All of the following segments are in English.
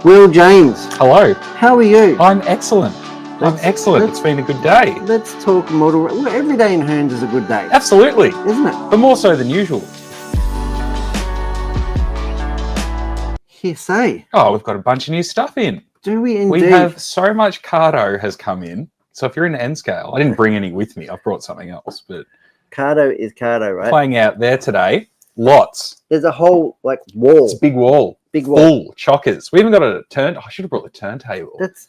Will James, Hello. how are you? I'm excellent. It's been a good day. Let's talk model. Well, every day in Hearns is a good day. Absolutely. Isn't it? But more so than usual. You say. Oh, we've got a bunch of new stuff in. Do we indeed? We have so much Cardo has come in. So if you're in N scale, I didn't bring any with me. I've brought something else. But Cardo is Cardo, right? playing out there today, lots. There's a whole wall. It's a big wall. Big wall. Full chockers. We even got a turn. I should have brought the turntable. That's.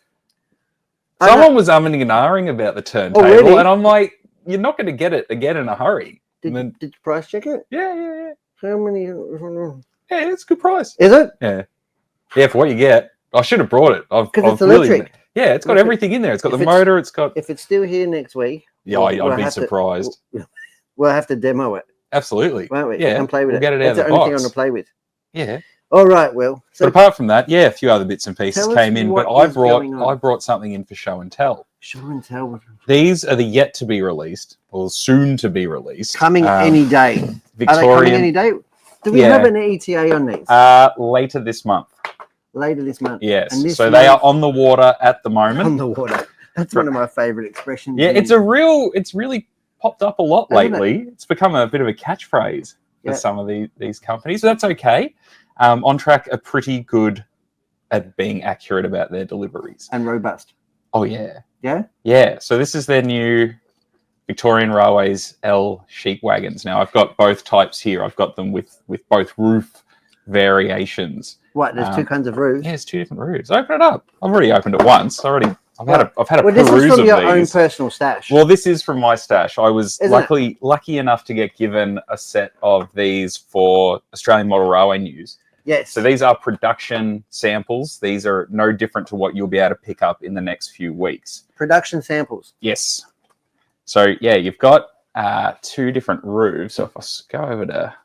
Someone was umming and ahhing about the turntable, really? and I'm like, you're not going to get it again in a hurry. Did you price check it? Yeah. How many? Yeah, it's a good price. Is it? Yeah, for what you get. I should have brought it. Because it's electric. Yeah, it's got everything in there. It's got the motor. It's got. If it's still here next week. Yeah, I'd be surprised. We'll have to demo it. Absolutely. Won't we? Yeah, and play with we'll it. Get it out That's of the only box. thing I'm going to play with. Yeah. All right, Will. So, but apart from that, a few other bits and pieces tell came us in. what But I is going on. brought something in for show and tell. Show and tell. These are the yet to be released, or soon to be released. Coming any day. Victorian. Are they coming any day? Do we have an ETA on these? Later this month. Later this month. Yes. And this so they are on the water at the moment. On the water. That's one of my favourite expressions. Yeah, it's really popped up a lot lately. It's become a bit of a catchphrase for some of these companies. So that's okay. OnTrack are pretty good at being accurate about their deliveries. And robust. Oh, yeah. Yeah? Yeah. So this is their new Victorian Railways L sheep wagons. Now, I've got both types here. I've got them with both roof variations. What? There's two kinds of roofs? Yeah, it's two different roofs. Open it up. I've already opened it once. I've had a peruse this is from of your these. own personal stash. Well, this is from my stash. I was lucky enough to get given a set of these for Australian Model Railway News. Yes. So these are production samples. These are no different to what you'll be able to pick up in the next few weeks. Production samples. Yes. So yeah, you've got two different roofs. So if I go over to,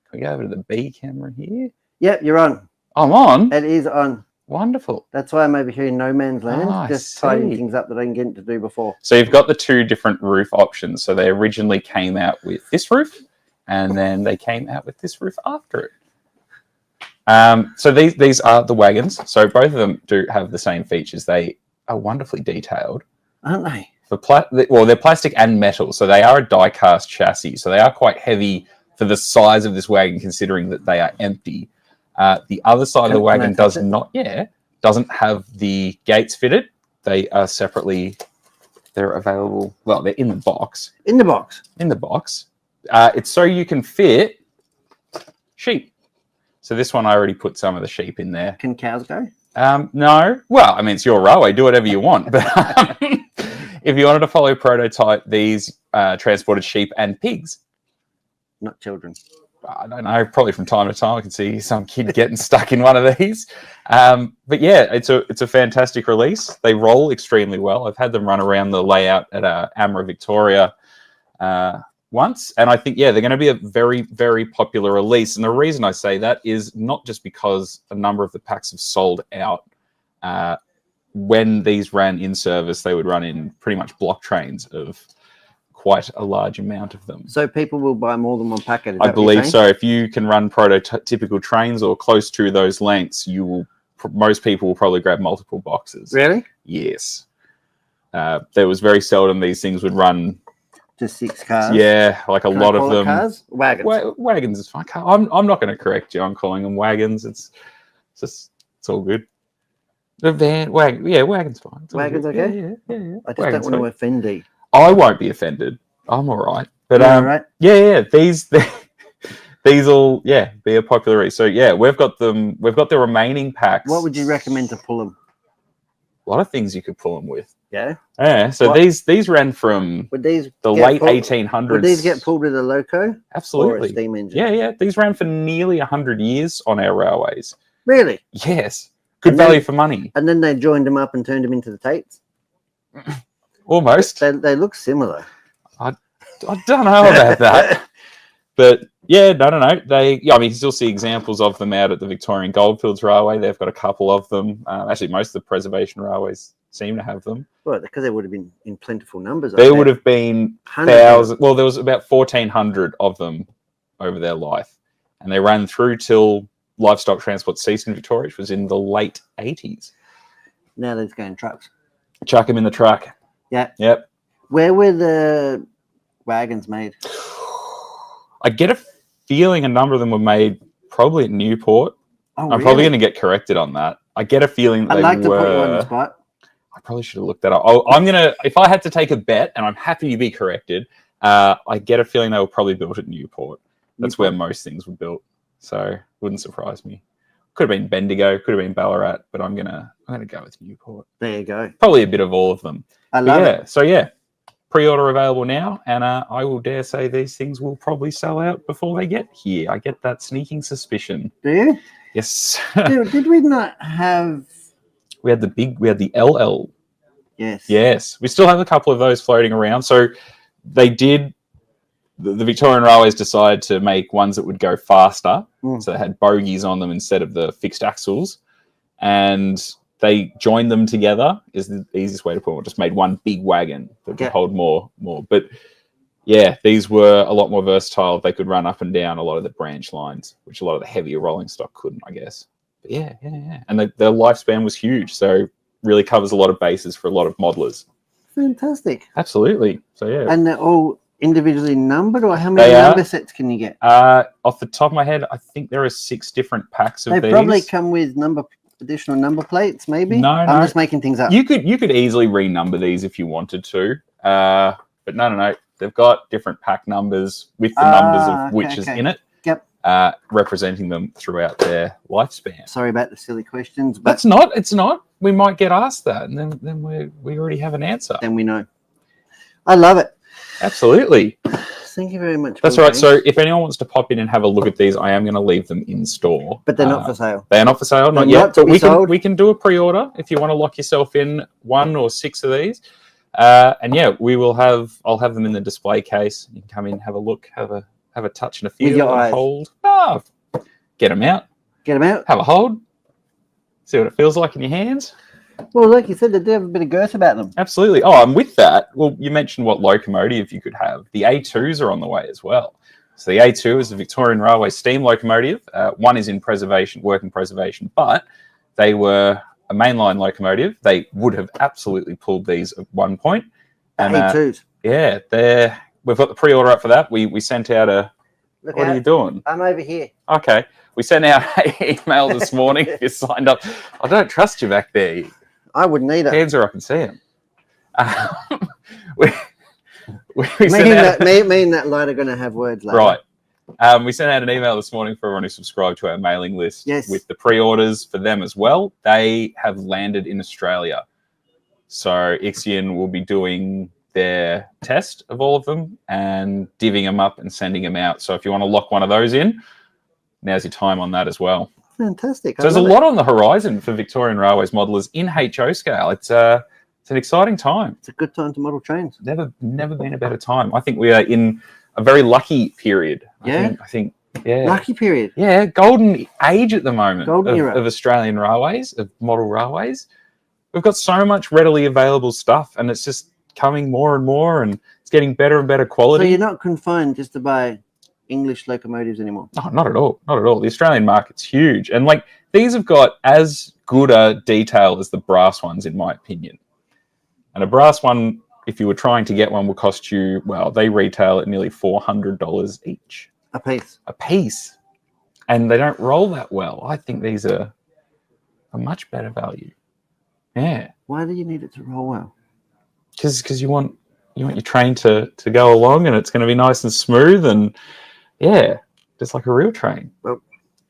can we go over to the B camera here? Yep, you're on. I'm on. It is on. Wonderful. That's why I'm over here in no man's land, just tidying things up that I didn't get to do before. So you've got the two different roof options. So they originally came out with this roof, and then they came out with this roof after it. So these are the wagons. So both of them do have the same features. They are wonderfully detailed, aren't they? They're plastic and metal, so they are a die-cast chassis. So they are quite heavy for the size of this wagon, considering that they are empty. The other side of the wagon doesn't have the gates fitted. They are separately. They're available. Well, they're in the box. In the box. In the box. It's so you can fit sheep. So this one, I already put some of the sheep in there. Can cows go? No. Well, I mean, it's your railway. Do whatever you want. But if you wanted to follow prototype, these transported sheep and pigs. Not children. I don't know. Probably from time to time, I can see some kid getting stuck in one of these. But yeah, it's a fantastic release. They roll extremely well. I've had them run around the layout at AMRA Victoria once, and I think they're going to be a very, very popular release. And the reason I say that is not just because a number of the packs have sold out. When these ran in service, they would run in pretty much block trains of quite a large amount of them. So people will buy more than one packet? I believe so. If you can run prototypical trains or close to those lengths, most people will probably grab multiple boxes. Really? Yes. There was very seldom these things would run. Just 6 cars? Yeah, like a lot of them. Cars? Wagons? Wagons is fine. I'm not going to correct you on calling them wagons. It's all good. The wagon's fine. Wagon's good. okay? Yeah. I just don't want to offend you. I won't be offended. I'm all right. But right? These will be a popular release. So yeah, we've got them. We've got the remaining packs. What would you recommend to pull them? A lot of things you could pull them with. Yeah. Yeah. So these ran from the late 1800s. Would these get pulled with a loco? Absolutely. Or a steam engine? Yeah. These ran for nearly 100 years on our railways. Really? Yes. Good value for money. And then they joined them up and turned them into the Tates? Almost. They look similar. I don't know about that. But yeah, no. I mean, you still see examples of them out at the Victorian Goldfields Railway. They've got a couple of them. Actually, most of the preservation railways seem to have them. Well, because they would have been in plentiful numbers. There would have been thousands. Well, there was about 1,400 of them over their life. And they ran through till livestock transport ceased in Victoria, which was in the late 80s. Now they're going trucks. Chuck them in the truck. Yeah. Yep. Where were the wagons made? I get a feeling a number of them were made probably at Newport. Oh, I'm probably going to get corrected on that. I get a feeling that I'd like to put you on the spot. I probably should have looked that up. I'm going to, if I had to take a bet, and I'm happy to be corrected, I get a feeling they were probably built at Newport. That's where most things were built. So wouldn't surprise me. Could have been Bendigo, could have been Ballarat, but I'm gonna go with Newport. There you go. Probably a bit of all of them. I love it. So yeah, pre-order available now, and I will dare say these things will probably sell out before they get here. I get that sneaking suspicion. Do you? Yes. Did we not have? We had the LL. Yes. Yes, we still have a couple of those floating around. So they did. The Victorian Railways decided to make ones that would go faster, so they had bogies on them instead of the fixed axles, and they joined them together. Is the easiest way to put it. Just made one big wagon that could hold more. But yeah, these were a lot more versatile. They could run up and down a lot of the branch lines, which a lot of the heavier rolling stock couldn't, I guess. But yeah. And their lifespan was huge, so really covers a lot of bases for a lot of modelers. Fantastic. Absolutely. So yeah. And they're all individually numbered, or how many number sets can you get? Off the top of my head, I think there are 6 different packs of these. They probably come with additional number plates, maybe. No, I'm just making things up. You could easily renumber these if you wanted to, but no. They've got different pack numbers with the numbers of which is in it. Yep. Representing them throughout their lifespan. Sorry about the silly questions, but It's not. We might get asked that, and then we already have an answer. Then we know. I love it. Absolutely. Thank you very much. That's right. So if anyone wants to pop in and have a look at these, I am going to leave them in store. But they're not for sale. They are not for sale, not yet. But we can do a pre-order if you want to lock yourself in 1 or 6 of these. And yeah, I'll have them in the display case. You can come in, have a look, have a touch and a feel, with your eyes. Hold. Get them out. Have a hold. See what it feels like in your hands. Well, like you said, they do have a bit of girth about them. Absolutely. Oh, and with that, well, you mentioned what locomotive you could have. The A2s are on the way as well. So the A2 is the Victorian Railway steam locomotive. One is in working preservation, but they were a mainline locomotive. They would have absolutely pulled these at one point. And, A2s. Yeah, we've got the pre-order up for that. We sent out a... Look what out. Are you doing? I'm over here. Okay. We sent out an email this morning. You signed up. I don't trust you back there. I wouldn't either. Hands are up and see him. Me and that light are going to have words later. Right. We sent out an email this morning for everyone who subscribed to our mailing list with the pre-orders for them as well. They have landed in Australia. So Ixion will be doing their test of all of them and divvying them up and sending them out. So if you want to lock one of those in, now's your time on that as well. Fantastic. So there's a lot on the horizon for Victorian Railways modelers in HO scale. It's an exciting time. It's a good time to model trains. Never been a better time. I think we are in a very lucky period. I think Lucky period. Yeah, golden age at the moment. Golden era of Australian railways, of model railways. We've got so much readily available stuff, and it's just coming more and more, and it's getting better and better quality. So you're not confined just to buy English locomotives anymore? No, not at all. Not at all. The Australian market's huge. And like these have got as good a detail as the brass ones, in my opinion. And a brass one, if you were trying to get one, would cost you, well, they retail at nearly $400 each. A piece. And they don't roll that well. I think these are a much better value. Yeah. Why do you need it to roll well? Because you want your train to go along, and it's going to be nice and smooth, and just like a real train. Well,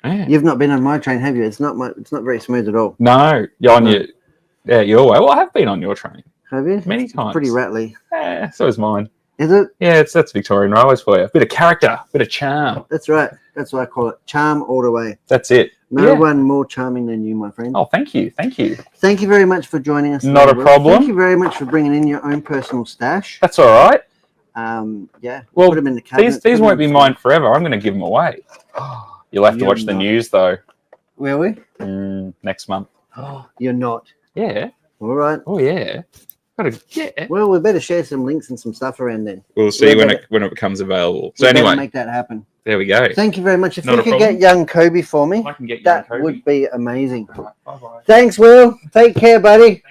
you've not been on my train, have you? It's not very smooth at all. No, you're on your way. Well, I have been on your train. Have you? Many times. Pretty rattly. Yeah, so is mine. Is it? Yeah, that's Victorian Railways for you. A bit of character, a bit of charm. That's right. That's what I call it. Charm all the way. That's it. No one more charming than you, my friend. Oh, thank you. Thank you. Thank you very much for joining us. Not a problem. Thank you very much for bringing in your own personal stash. That's all right. Well, put them in the cabinet. These won't be mine forever. I'm going to give them away. You'll have to watch the news, though. Will we? Next month. You're not. Yeah. All right. Oh, yeah. Yeah. Well, we better share some links and some stuff around then. We'll see when it becomes available. So anyway, make that happen. There we go. Thank you very much. If Not you a could problem. get young Kobe for me, I can get young that Kobe. would be amazing. Bye-bye. Thanks, Will. Take care, buddy.